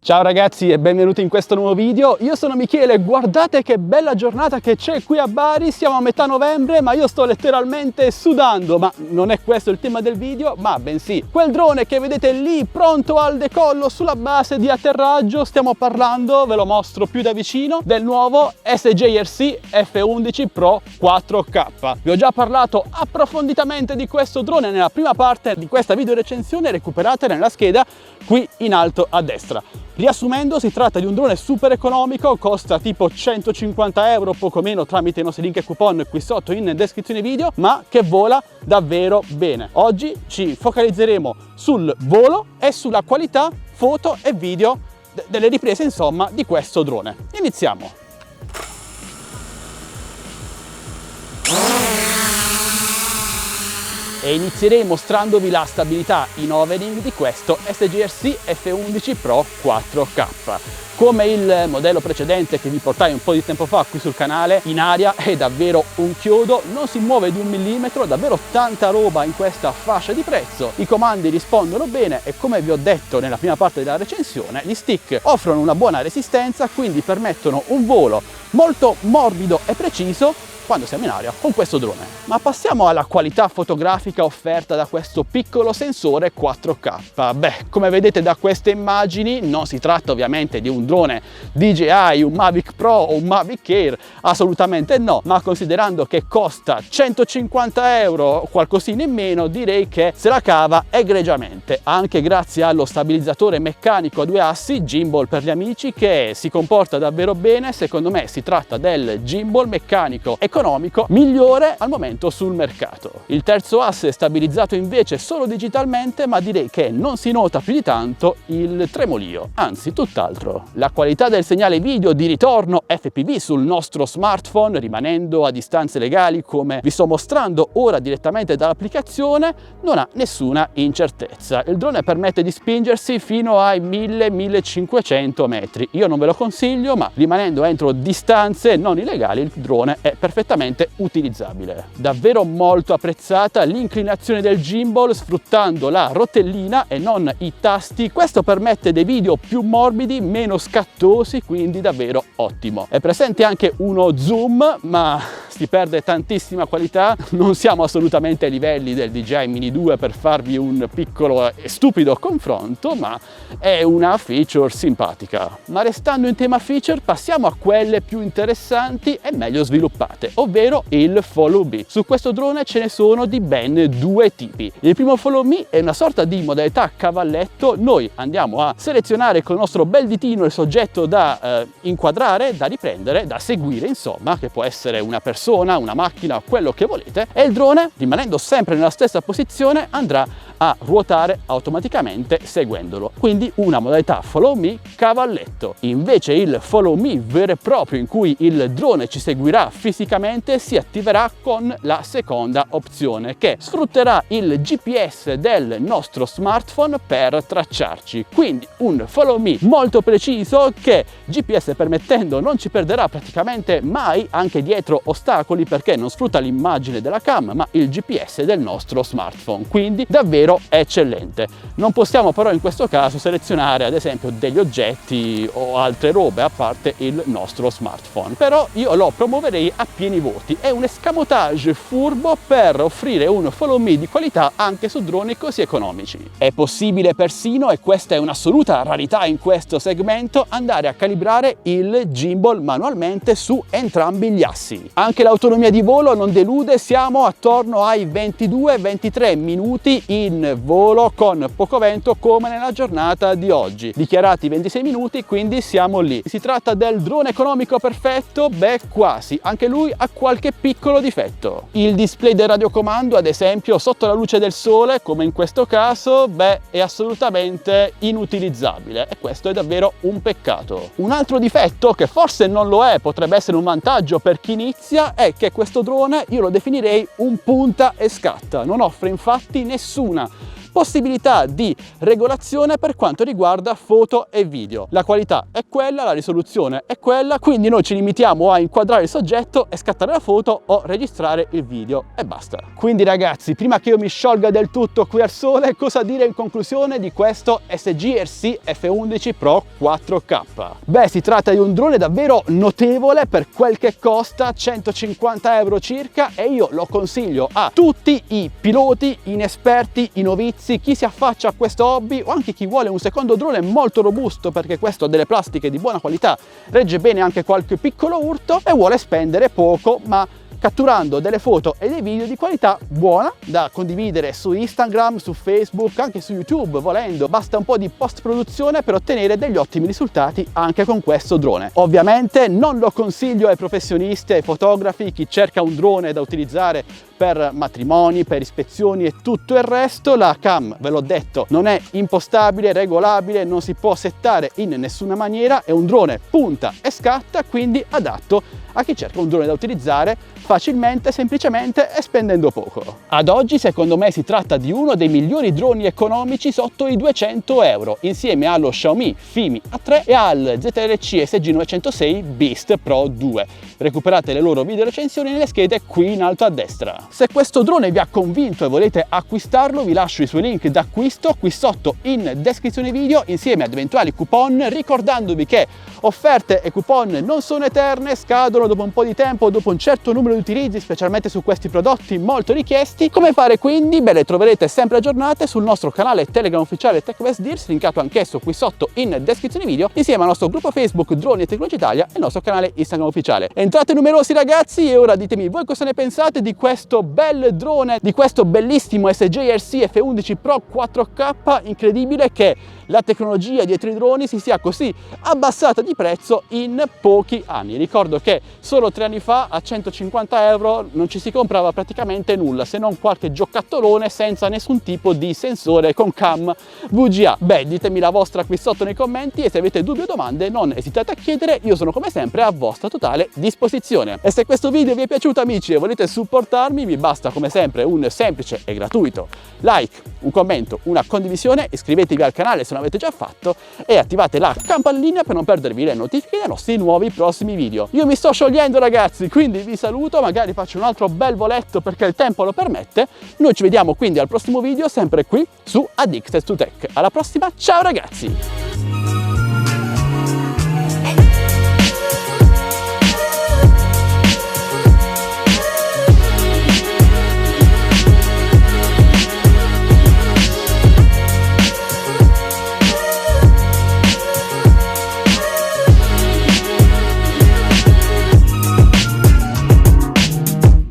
Ciao ragazzi e benvenuti in questo nuovo video. Io sono Michele, guardate che bella giornata che c'è qui a Bari, siamo a metà novembre ma io sto letteralmente sudando, ma non è questo il tema del video, ma bensì quel drone che vedete lì pronto al decollo sulla base di atterraggio. Stiamo parlando, ve lo mostro più da vicino, del nuovo SJRC F11 Pro 4K. Vi ho già parlato approfonditamente di questo drone nella prima parte di questa video recensione, recuperate nella scheda qui in alto a destra. Riassumendo, si tratta di un drone super economico, costa tipo 150 euro, poco meno, tramite i nostri link e coupon qui sotto in descrizione video, ma che vola davvero bene. Oggi ci focalizzeremo sul volo e sulla qualità foto e video delle riprese, insomma, di questo drone. Iniziamo! E inizierei mostrandovi la stabilità in overing di questo SJRC F11 Pro 4K. Come il modello precedente che vi portai un po' di tempo fa qui sul canale, in aria è davvero un chiodo, non si muove di un millimetro, davvero tanta roba in questa fascia di prezzo. I comandi rispondono bene e, come vi ho detto nella prima parte della recensione, gli stick offrono una buona resistenza, quindi permettono un volo molto morbido e preciso quando siamo in aria con questo drone. Ma passiamo alla qualità fotografica offerta da questo piccolo sensore 4K. Beh, come vedete da queste immagini non si tratta ovviamente di un drone DJI, un Mavic Pro o un Mavic Air, assolutamente no, ma considerando che costa 150 euro, qualcosina in meno, direi che se la cava egregiamente, anche grazie allo stabilizzatore meccanico a due assi, gimbal per gli amici, che si comporta davvero bene. Secondo me si tratta del gimbal meccanico economico migliore al momento sul mercato. Il terzo asse è stabilizzato invece solo digitalmente, ma direi che non si nota più di tanto il tremolio, anzi tutt'altro. La qualità del segnale video di ritorno FPV sul nostro smartphone, rimanendo a distanze legali come vi sto mostrando ora direttamente dall'applicazione, non ha nessuna incertezza. Il drone permette di spingersi fino ai 1000-1500 metri. Io non ve lo consiglio, ma rimanendo entro distanze non illegali il drone è perfettamente utilizzabile. Davvero molto apprezzata l'inclinazione del gimbal sfruttando la rotellina e non i tasti. Questo permette dei video più morbidi, meno scattosi, quindi davvero ottimo. È presente anche uno zoom, ma si perde tantissima qualità. Non siamo assolutamente ai livelli del DJI Mini 2 per farvi un piccolo e stupido confronto, ma è una feature simpatica. Ma restando in tema feature, passiamo a quelle più interessanti e meglio sviluppate, ovvero il Follow Me. Su questo drone ce ne sono di ben due tipi. Il primo Follow Me è una sorta di modalità cavalletto. Noi andiamo a selezionare con il nostro bel ditino il soggetto da inquadrare, da riprendere, da seguire, insomma, che può essere una persona, una macchina, quello che volete, e il drone, rimanendo sempre nella stessa posizione, andrà a ruotare automaticamente seguendolo. Quindi una modalità Follow Me cavalletto. Invece il Follow Me vero e proprio, in cui il drone ci seguirà fisicamente, si attiverà con la seconda opzione, che sfrutterà il GPS del nostro smartphone per tracciarci. Quindi un Follow Me molto preciso che, GPS permettendo, non ci perderà praticamente mai anche dietro ostacoli, perché non sfrutta l'immagine della cam ma il GPS del nostro smartphone. Quindi davvero eccellente. Non possiamo però in questo caso selezionare ad esempio degli oggetti o altre robe a parte il nostro smartphone, però io lo promuoverei a pieni voti. È un escamotage furbo per offrire un Follow Me di qualità anche su droni così economici. È possibile persino, e questa è un'assoluta rarità in questo segmento, andare a calibrare il gimbal manualmente su entrambi gli assi. Anche l'autonomia di volo non delude, siamo attorno ai 22-23 minuti in volo con poco vento, come nella giornata di oggi. Dichiarati 26 minuti, quindi siamo lì. Si tratta del drone economico perfetto? Beh, quasi. Anche lui ha qualche piccolo difetto. Il display del radiocomando, ad esempio, sotto la luce del sole, come in questo caso, beh, è assolutamente inutilizzabile, e questo è davvero un peccato. Un altro difetto, che forse non lo è, potrebbe essere un vantaggio per chi inizia, è che questo drone io lo definirei un punta e scatta. Non offre infatti nessuna possibilità di regolazione per quanto riguarda foto e video. La qualità è quella, la risoluzione è quella, quindi noi ci limitiamo a inquadrare il soggetto e scattare la foto o registrare il video e basta. Quindi ragazzi, prima che io mi sciolga del tutto qui al sole, cosa dire in conclusione di questo SGRC F11 Pro 4K? Beh, si tratta di un drone davvero notevole per quel che costa, 150 euro circa, e io lo consiglio a tutti i piloti, inesperti, i novizi, chi si affaccia a questo hobby o anche chi vuole un secondo drone molto robusto, perché questo ha delle plastiche di buona qualità, regge bene anche qualche piccolo urto e vuole spendere poco ma catturando delle foto e dei video di qualità buona da condividere su Instagram, su Facebook, anche su YouTube volendo. Basta un po' di post produzione per ottenere degli ottimi risultati anche con questo drone. Ovviamente non lo consiglio ai professionisti, ai fotografi, chi cerca un drone da utilizzare per matrimoni, per ispezioni e tutto il resto. La cam, ve l'ho detto, non è impostabile, regolabile, non si può settare in nessuna maniera, è un drone punta e scatta, quindi adatto a chi cerca un drone da utilizzare facilmente, semplicemente e spendendo poco. Ad oggi secondo me si tratta di uno dei migliori droni economici sotto i 200 euro, insieme allo Xiaomi Fimi A3 e al ZRC SG906 Beast Pro 2. Recuperate le loro video recensioni nelle schede qui in alto a destra. Se questo drone vi ha convinto e volete acquistarlo, vi lascio i suoi link d'acquisto qui sotto in descrizione video insieme ad eventuali coupon, ricordandovi che offerte e coupon non sono eterne, scadono dopo un po' di tempo, dopo un certo numero di utilizzi, specialmente su questi prodotti molto richiesti. Come fare quindi? Beh, le troverete sempre aggiornate sul nostro canale Telegram ufficiale TechBest Deals, linkato anch'esso qui sotto in descrizione video, insieme al nostro gruppo Facebook Droni e Tecnologia Italia e il nostro canale Instagram ufficiale. Entrate numerosi ragazzi e ora ditemi voi cosa ne pensate di questo bel drone, di questo bellissimo SGRC F11 Pro 4K. Incredibile che la tecnologia dietro i droni si sia così abbassata di prezzo in pochi anni. Ricordo che solo 3 anni fa a 150 euro non ci si comprava praticamente nulla, se non qualche giocattolone senza nessun tipo di sensore con cam VGA. Beh, ditemi la vostra qui sotto nei commenti e se avete dubbi o domande non esitate a chiedere, io sono come sempre a vostra totale disposizione. E se questo video vi è piaciuto amici e volete supportarmi, vi basta come sempre un semplice e gratuito like, un commento, una condivisione, iscrivetevi al canale se non l'avete già fatto e attivate la campanellina per non perdervi le notifiche dei nostri nuovi prossimi video. Io mi sto sciogliendo ragazzi, quindi vi saluto, magari faccio un altro bel voletto perché il tempo lo permette. Noi ci vediamo quindi al prossimo video sempre qui su Addicted to Tech. Alla prossima, ciao ragazzi!